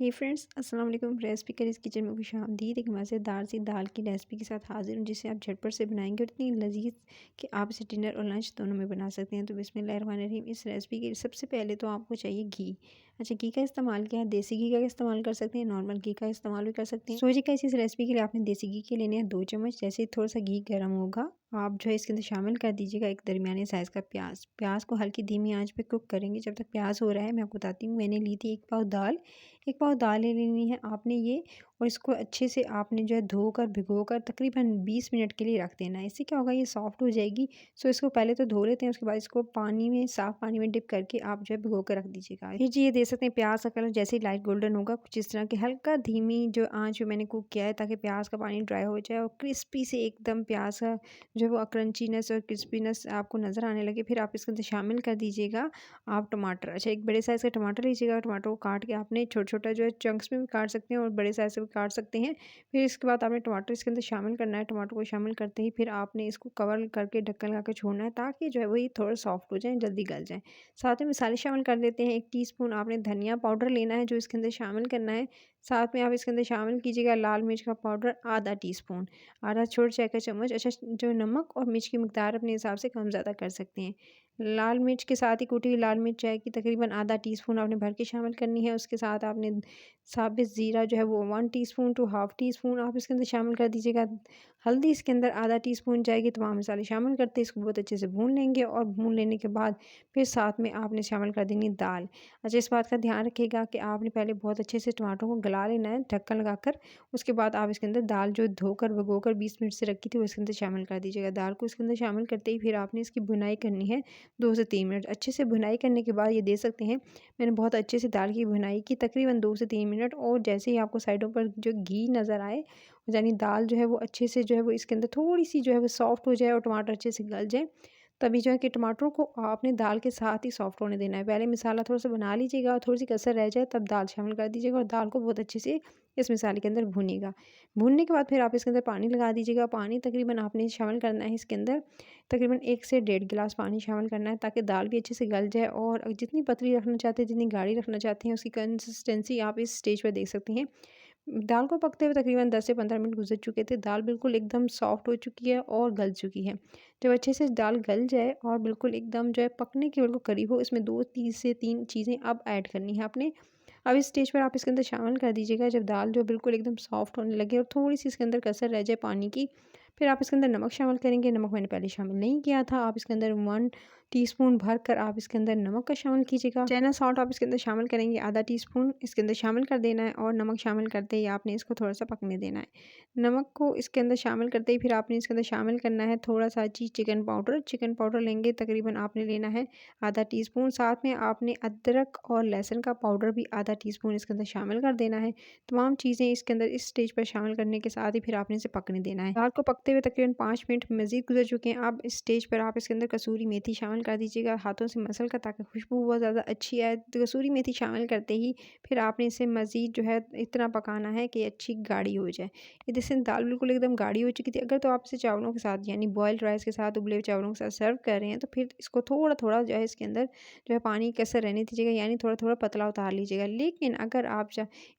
हे friends, अस्सलाम वालेकुम। Recipe curries kitchen में खुशामदीद। एक मज़ेदार सी दाल की रेसिपी के साथ हाजिर हूँ, जिसे आप झटपट से बनाएंगे और इतनी लजीज कि आप इसे डिनर और लंच दोनों में बना सकते हैं। तो बिस्मिल्लाहिर्रहमानिर्रहीम। इस रेसिपी के लिए सबसे पहले तो आपको चाहिए घी। अच्छा, घी का इस्तेमाल किया है, देसी घी का इस्तेमाल कर सकते हैं, नॉर्मल घी का इस्तेमाल भी कर सकते हैं। सोचिए कैसी इस रेसिपी के लिए आपने देसी घी के लेने हैं 2 चम्मच। जैसे ही थोड़ा सा घी गर्म होगा, आप जो है इसके अंदर शामिल कर दीजिएगा एक दरमियाने साइज़ का प्याज। प्याज को हल्की धीमी आंच पे कुक करेंगे जब तक प्याज हो रहा है। मैं आपको बताती हूँ, मैंने ली थी 1 पाव दाल। 1 पाव दाल ले लेनी है आपने ये, और इसको अच्छे से आपने जो है धोकर भिगोकर तकरीबन 20 मिनट के लिए रख देना है। इससे क्या होगा, ये सॉफ्ट हो जाएगी। सो इसको पहले तो धो लेते हैं, उसके बाद इसको पानी में, साफ़ पानी में डिप करके आप जो है भिगो कर रख दीजिएगा। फिर जी ये दे सकते हैं प्याज का कलर जैसे ही लाइट गोल्डन होगा, कुछ इस तरह की हल्का धीमी जो आँच में मैंने कुक किया है, ताकि प्याज का पानी ड्राई हो जाए और क्रिस्पी से एकदम प्याज का जो है वो क्रंचीनेस और क्रिस्पीनेस आपको नज़र आने लगे। फिर आप इसके अंदर शामिल कर दीजिएगा आप टमाटर। अच्छा, एक बड़े साइज़ का टमाटर लीजिएगा। टमाटर को काट के आपने छोटा-छोटा जो है चंक्स में भी काट सकते हैं और बड़े साइज़ से भी काट सकते हैं। फिर इसके बाद आपने टमाटर इसके अंदर शामिल करना है। टमाटर को शामिल करते ही फिर आपने इसको कवर करके ढक्कन लगा के छोड़ना है, ताकि जो है वही थोड़ा सॉफ्ट हो जाए, जल्दी गल जाए। साथ में मसाले शामिल कर देते हैं। 1 टीस्पून आपने धनिया पाउडर लेना है, जो इसके अंदर शामिल करना है। साथ में आप इसके अंदर शामिल कीजिएगा लाल मिर्च का पाउडर आधा टीस्पून, आधा छोटा चाय का चम्मच। अच्छा, जो नमक और मिर्च की मिकदार अपने हिसाब से कम ज़्यादा कर सकते हैं। लाल मिर्च के साथ ही कुटी हुई लाल मिर्च चाय की तकरीबन आधा टीस्पून आपने भर के शामिल करनी है। उसके साथ आपने साबित ज़ीरा जो है वो 1 टीस्पून टू हाफ़ टीस्पून आप इसके अंदर शामिल कर दीजिएगा। हल्दी इसके अंदर आधा टीस्पून जाएगी। तमाम मसाले शामिल करते इसको बहुत अच्छे से भून लेंगे, और भून लेने के बाद फिर साथ में आपने शामिल कर देनी दाल। अच्छा, इस बात का ध्यान रखिएगा कि आपने पहले बहुत अच्छे से टमाटर को गला लेना है ढक्कन लगाकर। उसके बाद आप इसके अंदर दाल जो धोकर भिगोकर 20 मिनट से रखी थी, वो इसके अंदर शामिल कर दीजिएगा। दाल को इसके अंदर शामिल करते ही फिर आपने इसकी भुनाई करनी है 2 से 3 मिनट। अच्छे से भुनाई करने के बाद ये दे सकते हैं, मैंने बहुत अच्छे से दाल की भुनाई की तकरीबन 2 से 3 मिनट। और जैसे ही आपको साइडों पर जो घी नज़र आए, यानी दाल जो है वो अच्छे से जो है वो इसके अंदर थोड़ी-सी जो है वो सॉफ्ट हो जाए और टमाटर अच्छे से गल जाए, तभी जो है कि टमाटरों को आपने दाल के साथ ही सॉफ्ट होने देना है। पहले मसाला थोड़ा-सा बना लीजिएगा और थोड़ी-सी कसर रह जाए तब दाल शामिल कर दीजिएगा, और दाल को बहुत अच्छे से इस मसाले के अंदर भूनिएगा। भूनने के बाद फिर आप इसके अंदर पानी लगा दीजिएगा। पानी तकरीबन आपने शामिल करना है इसके अंदर तकरीबन 1 से डेढ़ गिलास पानी शामिल करना है, ताकि दाल भी अच्छे से गल जाए। और जितनी पतली रखना चाहते हैं, जितनी गाढ़ी रखना चाहते हैं, उसकी कंसिस्टेंसी आप इस स्टेज पर देख सकती हैं। दाल को पकते हुए तकरीबन 10 से 15 मिनट गुजर चुके थे। दाल बिल्कुल एकदम सॉफ्ट हो चुकी है और गल चुकी है। जब अच्छे से दाल गल जाए और बिल्कुल एकदम जो है पकने के बिल्कुल करीब हो, इसमें 2 तीन से 3 चीज़ें अब ऐड करनी है आपने। अब इस स्टेज पर आप इसके अंदर शामिल कर दीजिएगा, जब दाल जो बिल्कुल एकदम सॉफ्ट होने लगे और थोड़ी-सी इसके अंदर कसर रह जाए पानी की, फिर आप इसके अंदर नमक शामिल करेंगे। नमक मैंने पहले शामिल नहीं किया था। आप इसके अंदर 1 टीस्पून भर कर आप इसके अंदर नमक का शामिल कीजिएगा। चाइना सॉल्ट आप इसके अंदर शामिल करेंगे आधा टीस्पून, इसके अंदर शामिल कर देना है। और नमक शामिल करते ही आपने इसको थोड़ा-सा पकने देना है। नमक को इसके अंदर शामिल करते ही फिर आपने इसके अंदर शामिल करना है थोड़ा-सा चिकन पाउडर। चिकन पाउडर लेंगे, तकरीबन आपने लेना है आधा टीस्पून। साथ में आपने अदरक और लहसुन का पाउडर भी आधा टीस्पून इसके अंदर शामिल कर देना है। तमाम चीज़ें इसके अंदर इस स्टेज पर शामिल करने के साथ ही फिर आपने इसे पकने देना है। दाल को पकते हुए तकरीबन 5 मिनट मज़ीद गुजर चुके हैं। अब इस स्टेज पर आप इसके अंदर कसूरी मेथी शामिल कर दीजिएगा हाथों से मसल कर, ताकि खुशबू बहुत ज़्यादा अच्छी आए। तो कसूरी मेथी शामिल करते ही फिर आपने इसे मज़ीद जो है इतना पकाना है कि अच्छी गाढ़ी हो जाए। ये जैसे दाल बिल्कुल एकदम गाढ़ी हो चुकी थी। अगर तो आप इसे चावलों के साथ, यानी बॉइल्ड राइस के साथ, उबले हुए चावलों के साथ सर्व कर रहे हैं, तो फिर इसको थोड़ा-थोड़ा जो है इसके अंदर जो है पानी कसर रहने दीजिएगा, यानी थोड़ा-थोड़ा पतला उतार लीजिएगा। लेकिन अगर आप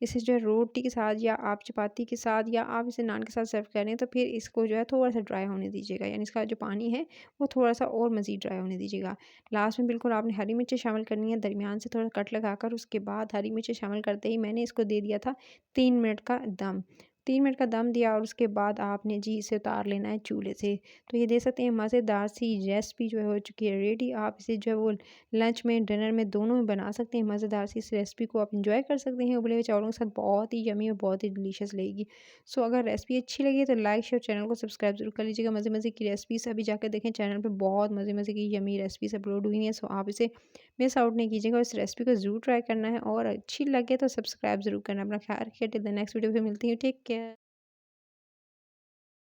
इसे जो है रोटी के साथ, या आप चपाती के साथ, या आप इसे नान के साथ सर्व कर रहे हैं, तो फिर इसको जो है थोड़ा-सा ड्राई होने दीजिएगा, यानी इसका जो पानी है वो थोड़ा-सा और मज़ीद ड्राई होने दीजिएगा। लास्ट में बिल्कुल आपने हरी मिर्चें शामिल करनी है, दरमियान से थोड़ा कट लगाकर। उसके बाद हरी मिर्चें शामिल करते ही मैंने इसको दे दिया था 3 मिनट का दम। 3 मिनट का दम दिया, और उसके बाद आपने जी इसे उतार लेना है चूल्हे से। तो ये देख सकते हैं मज़ेदार सी रेसिपी जो है हो चुकी है रेडी। आप इसे जो है वो लंच में, डिनर में, दोनों में बना सकते हैं। मज़ेदार सी इस रेसिपी को आप एंजॉय कर सकते हैं उबले हुए चावलों के साथ। बहुत ही यमी और बहुत ही डिलीशियस लगेगी। सो अगर रेसिपी अच्छी लगी है तो लाइक शेयर, चैनल को सब्सक्राइब जरूर कर लीजिएगा। मज़े मज़े की रेसिपीज अभी जाकर देखें, चैनल पे बहुत मज़े मज़े की यमी रेसिपीज अपलोड हुई हैं। सो आप इसे मिस आउट नहीं कीजिएगा, इस रेसिपी को ज़रूर ट्राई करना है, और अच्छी लगे तो सब्सक्राइब ज़रूर करना। अपना ख्याल रखिए। टिल द नेक्स्ट वीडियो फिर मिलती हूँ। Take care.